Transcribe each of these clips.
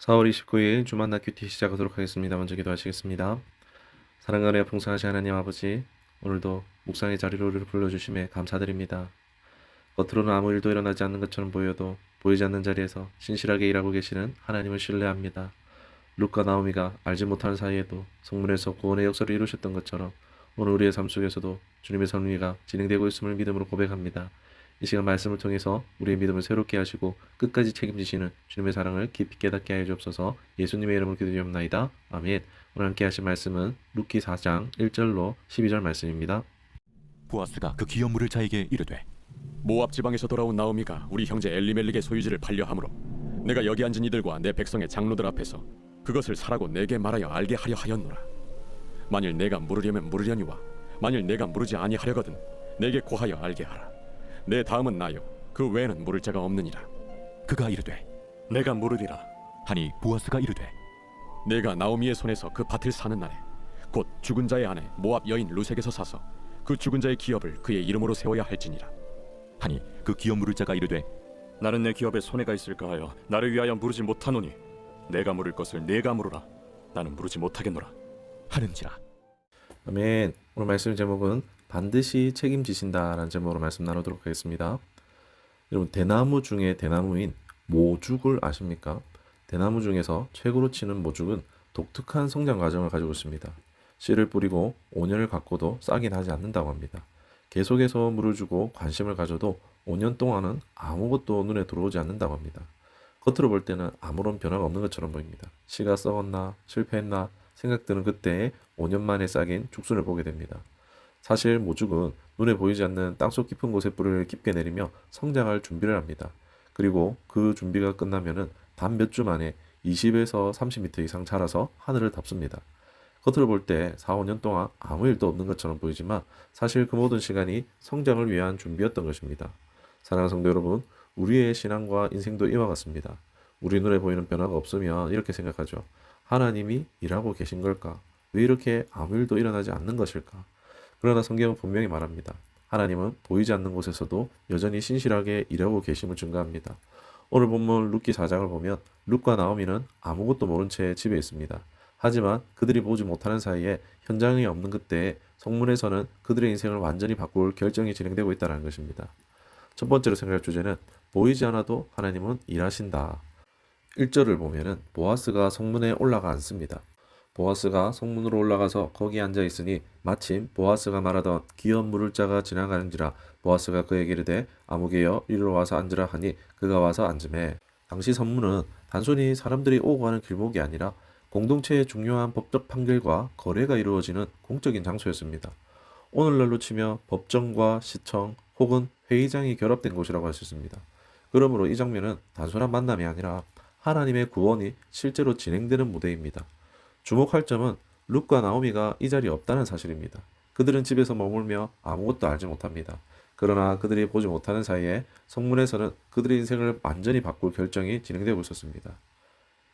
4월 29일 주만나 큐티 시작하도록 하겠습니다. 먼저 기도하시겠습니다. 사랑하는 풍성하신 하나님 아버지, 오늘도 묵상의 자리로 우리를 불러주심에 감사드립니다. 겉으로는 아무 일도 일어나지 않는 것처럼 보여도 보이지 않는 자리에서 신실하게 일하고 계시는 하나님을 신뢰합니다. 룻과 나오미가 알지 못하는 사이에도 성문에서 구원의 역사를 이루셨던 것처럼 오늘 우리의 삶 속에서도 주님의 섭리가 진행되고 있음을 믿음으로 고백합니다. 이 시간 말씀을 통해서 우리의 믿음을 새롭게 하시고 끝까지 책임지시는 주님의 사랑을 깊이 깨닫게 하여 주옵소서. 예수님의 이름으로 기도드립니다. 아멘. 오늘 함께 하실 말씀은 룻기 4장 1절로 12절 말씀입니다. 보아스가 그 기업 물을 자에게 이르되 모압 지방에서 돌아온 나오미가 우리 형제 엘리멜릭의 소유지를 팔려하므로 내가 여기 앉은 이들과 내 백성의 장로들 앞에서 그것을 사라고 내게 말하여 알게 하려 하였노라. 만일 내가 물으려면 물으려니와 만일 내가 물으지 아니하려거든 내게 고하여 알게 하라. 내 다음은 나요 그 외에는 물을 자가 없느니라. 그가 이르되 내가 물으리라. 하니 보아스가 이르되 내가 나오미의 손에서 그 밭을 사는 날에 곧 죽은 자의 아내 모압 여인 루색에서 사서 그 죽은 자의 기업을 그의 이름으로 세워야 할지니라. 하니 그 기업 물을 자가 이르되 나는 내 기업에 손해가 있을까 하여 나를 위하여 물으지 못하노니 내가 물을 것을 내가 물으라. 나는 물으지 못하겠노라 하는지라. 아멘. 오늘 말씀 제목은 반드시 책임지신다라는 제목으로 말씀 나누도록 하겠습니다. 여러분, 대나무 중에 대나무인 모죽을 아십니까? 대나무 중에서 최고로 치는 모죽은 독특한 성장 과정을 가지고 있습니다. 씨를 뿌리고 5년을 갖고도 싹이 나지 않는다고 합니다. 계속해서 물을 주고 관심을 가져도 5년 동안은 아무것도 눈에 들어오지 않는다고 합니다. 겉으로 볼 때는 아무런 변화가 없는 것처럼 보입니다. 씨가 썩었나 실패했나 생각드는 그때에 5년 만에 싹인 죽순을 보게 됩니다. 사실 모죽은 눈에 보이지 않는 땅속 깊은 곳에 뿌리를 깊게 내리며 성장할 준비를 합니다. 그리고 그 준비가 끝나면은 단 몇 주 만에 20에서 30m 이상 자라서 하늘을 덮습니다. 겉으로 볼 때 4, 5년 동안 아무 일도 없는 것처럼 보이지만 사실 그 모든 시간이 성장을 위한 준비였던 것입니다. 사랑하는 성도 여러분, 우리의 신앙과 인생도 이와 같습니다. 우리 눈에 보이는 변화가 없으면 이렇게 생각하죠. 하나님이 일하고 계신 걸까? 왜 이렇게 아무 일도 일어나지 않는 것일까? 그러나 성경은 분명히 말합니다. 하나님은 보이지 않는 곳에서도 여전히 신실하게 일하고 계심을 증거합니다. 오늘 본문 룻기 4장을 보면 룻과 나오미는 아무것도 모른 채 집에 있습니다. 하지만 그들이 보지 못하는 사이에 현장이 없는 그때에 성문에서는 그들의 인생을 완전히 바꿀 결정이 진행되고 있다는 것입니다. 첫 번째로 생각할 주제는 보이지 않아도 하나님은 일하신다. 1절을 보면은 보아스가 성문에 올라가 앉습니다. 보아스가 성문으로 올라가서 거기 앉아 있으니 마침 보아스가 말하던 기업 물을 자가 지나가는지라. 보아스가 그에게 이르되 아무개여 이리로 와서 앉으라 하니 그가 와서 앉으매. 당시 성문은 단순히 사람들이 오고 가는 길목이 아니라 공동체의 중요한 법적 판결과 거래가 이루어지는 공적인 장소였습니다. 오늘날로 치며 법정과 시청 혹은 회의장이 결합된 곳이라고 할 수 있습니다. 그러므로 이 장면은 단순한 만남이 아니라 하나님의 구원이 실제로 진행되는 무대입니다. 주목할 점은 룻과 나오미가 이 자리에 없다는 사실입니다. 그들은 집에서 머물며 아무것도 알지 못합니다. 그러나 그들이 보지 못하는 사이에 성문에서는 그들의 인생을 완전히 바꿀 결정이 진행되고 있었습니다.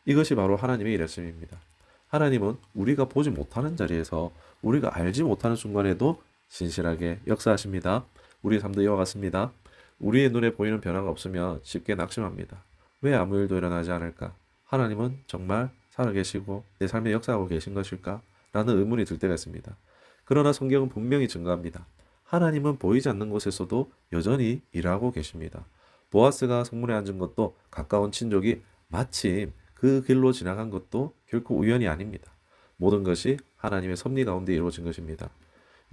이것이 바로 하나님의 일하심입니다. 하나님은 우리가 보지 못하는 자리에서 우리가 알지 못하는 순간에도 신실하게 역사하십니다. 우리의 삶도 이와 같습니다. 우리의 눈에 보이는 변화가 없으면 쉽게 낙심합니다. 왜 아무 일도 일어나지 않을까? 하나님은 정말 살아계시고 내 삶에 역사하고 계신 것일까? 라는 의문이 들 때가 있습니다. 그러나 성경은 분명히 증거합니다. 하나님은 보이지 않는 곳에서도 여전히 일하고 계십니다. 보아스가 성문에 앉은 것도 가까운 친족이 마침 그 길로 지나간 것도 결코 우연이 아닙니다. 모든 것이 하나님의 섭리 가운데 이루어진 것입니다.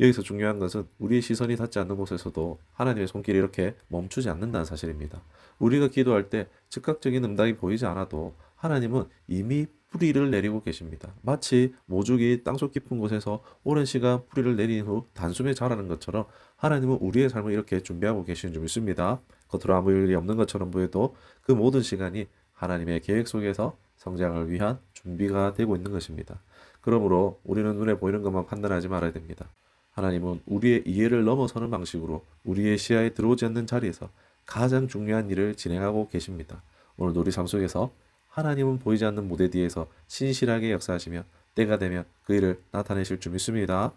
여기서 중요한 것은 우리의 시선이 닿지 않는 곳에서도 하나님의 손길이 이렇게 멈추지 않는다는 사실입니다. 우리가 기도할 때 즉각적인 응답이 보이지 않아도 하나님은 이미 뿌리를 내리고 계십니다. 마치 모죽이 땅속 깊은 곳에서 오랜 시간 뿌리를 내린 후 단숨에 자라는 것처럼 하나님은 우리의 삶을 이렇게 준비하고 계시는 줄 믿습니다. 겉으로 아무 일이 없는 것처럼 보여도 그 모든 시간이 하나님의 계획 속에서 성장을 위한 준비가 되고 있는 것입니다. 그러므로 우리는 눈에 보이는 것만 판단하지 말아야 됩니다. 하나님은 우리의 이해를 넘어서는 방식으로 우리의 시야에 들어오지 않는 자리에서 가장 중요한 일을 진행하고 계십니다. 오늘도 우리 삶 속에서 하나님은 보이지 않는 무대 뒤에서 신실하게 역사하시며 때가 되면 그 일을 나타내실 줄 믿습니다.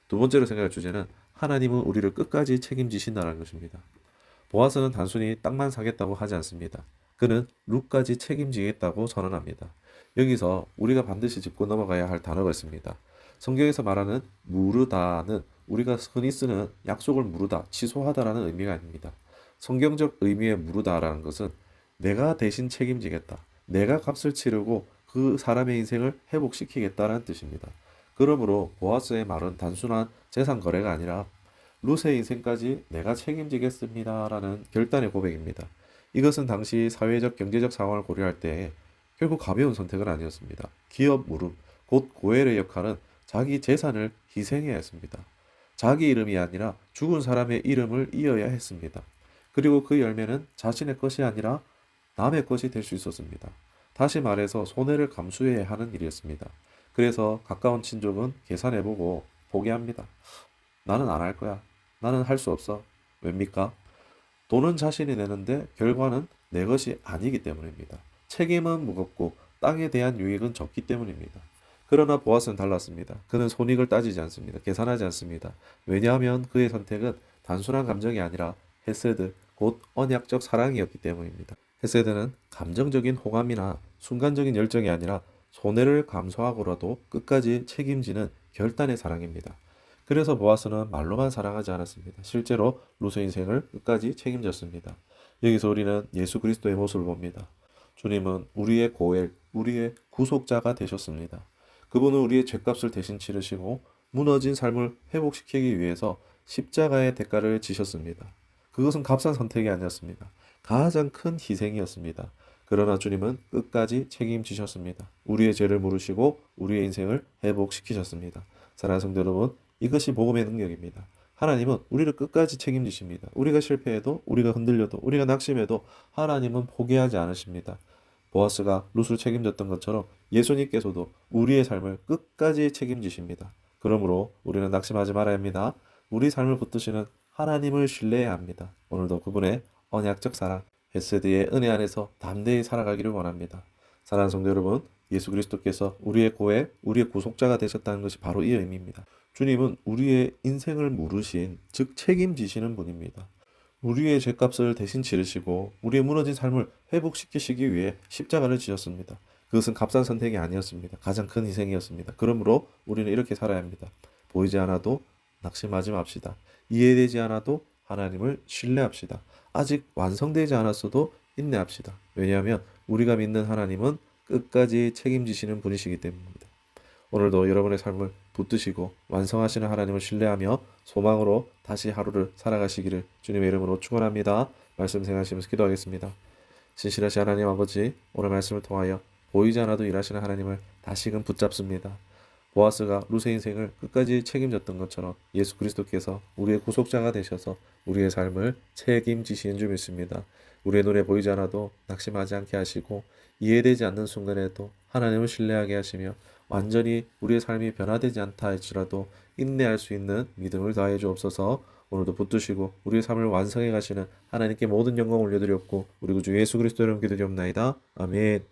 두 번째로 생각할 주제는 하나님은 우리를 끝까지 책임지신다는 것입니다. 보아스는 단순히 땅만 사겠다고 하지 않습니다. 그는 룻까지 책임지겠다고 선언합니다. 여기서 우리가 반드시 짚고 넘어가야 할 단어가 있습니다. 성경에서 말하는 무르다는 우리가 흔히 쓰는 약속을 무르다, 취소하다라는 의미가 아닙니다. 성경적 의미의 무르다라는 것은 내가 대신 책임지겠다. 내가 값을 치르고 그 사람의 인생을 회복시키겠다라는 뜻입니다. 그러므로 보아스의 말은 단순한 재산 거래가 아니라 룻의 인생까지 내가 책임지겠습니다라는 결단의 고백입니다. 이것은 당시 사회적 경제적 상황을 고려할 때 결국 가벼운 선택은 아니었습니다. 기업 무릎, 곧 고엘의 역할은 자기 재산을 희생해야 했습니다. 자기 이름이 아니라 죽은 사람의 이름을 이어야 했습니다. 그리고 그 열매는 자신의 것이 아니라 남의 것이 될 수 있었습니다. 다시 말해서 손해를 감수해야 하는 일이었습니다. 그래서 가까운 친족은 계산해보고 포기합니다. 나는 안 할 거야. 나는 할 수 없어. 왜입니까? 돈은 자신이 내는데 결과는 내 것이 아니기 때문입니다. 책임은 무겁고 땅에 대한 유익은 적기 때문입니다. 그러나 보아스는 달랐습니다. 그는 손익을 따지지 않습니다. 계산하지 않습니다. 왜냐하면 그의 선택은 단순한 감정이 아니라 헤세드, 곧 언약적 사랑이었기 때문입니다. 헤세드는 감정적인 호감이나 순간적인 열정이 아니라 손해를 감수하고라도 끝까지 책임지는 결단의 사랑입니다. 그래서 보아스는 말로만 사랑하지 않았습니다. 실제로 룻의 인생을 끝까지 책임졌습니다. 여기서 우리는 예수 그리스도의 모습을 봅니다. 주님은 우리의 고엘, 우리의 구속자가 되셨습니다. 그분은 우리의 죄값을 대신 치르시고 무너진 삶을 회복시키기 위해서 십자가의 대가를 지셨습니다. 그것은 값싼 선택이 아니었습니다. 가장 큰 희생이었습니다. 그러나 주님은 끝까지 책임지셨습니다. 우리의 죄를 물으시고 우리의 인생을 회복시키셨습니다. 사랑하는 성도 여러분, 이것이 복음의 능력입니다. 하나님은 우리를 끝까지 책임지십니다. 우리가 실패해도, 우리가 흔들려도, 우리가 낙심해도 하나님은 포기하지 않으십니다. 보아스가 룻을 책임졌던 것처럼 예수님께서도 우리의 삶을 끝까지 책임지십니다. 그러므로 우리는 낙심하지 말아야 합니다. 우리 삶을 붙드시는 하나님을 신뢰해야 합니다. 오늘도 그분의 언약적 사랑, 헤세드의 은혜 안에서 담대히 살아가기를 원합니다. 사랑하는 성도 여러분, 예수 그리스도께서 우리의 고해, 우리의 구속자가 되셨다는 것이 바로 이 의미입니다. 주님은 우리의 인생을 물으신, 즉 책임지시는 분입니다. 우리의 죄값을 대신 치르시고 우리의 무너진 삶을 회복시키시기 위해 십자가를 지셨습니다. 그것은 값싼 선택이 아니었습니다. 가장 큰 희생이었습니다. 그러므로 우리는 이렇게 살아야 합니다. 보이지 않아도 낙심하지 맙시다. 이해되지 않아도 하나님을 신뢰합시다. 아직 완성되지 않았어도 인내합시다. 왜냐하면 우리가 믿는 하나님은 끝까지 책임지시는 분이시기 때문입니다. 오늘도 여러분의 삶을 붙드시고 완성하시는 하나님을 신뢰하며 소망으로 다시 하루를 살아가시기를 주님의 이름으로 축원합니다. 말씀 생각하시면서 기도하겠습니다. 신실하신 하나님 아버지, 오늘 말씀을 통하여 보이지 않아도 일하시는 하나님을 다시금 붙잡습니다. 보아스가 룻의 인생을 끝까지 책임졌던 것처럼 예수 그리스도께서 우리의 구속자가 되셔서 우리의 삶을 책임지시는 줄 믿습니다. 우리의 눈에 보이지 않아도 낙심하지 않게 하시고 이해되지 않는 순간에도 하나님을 신뢰하게 하시며 완전히 우리의 삶이 변화되지 않다 할지라도 인내할 수 있는 믿음을 더하여 주옵소서. 오늘도 붙드시고 우리의 삶을 완성해 가시는 하나님께 모든 영광을 올려드렸고 우리 구주 예수 그리스도 이름으로 기도드리옵나이다. 아멘.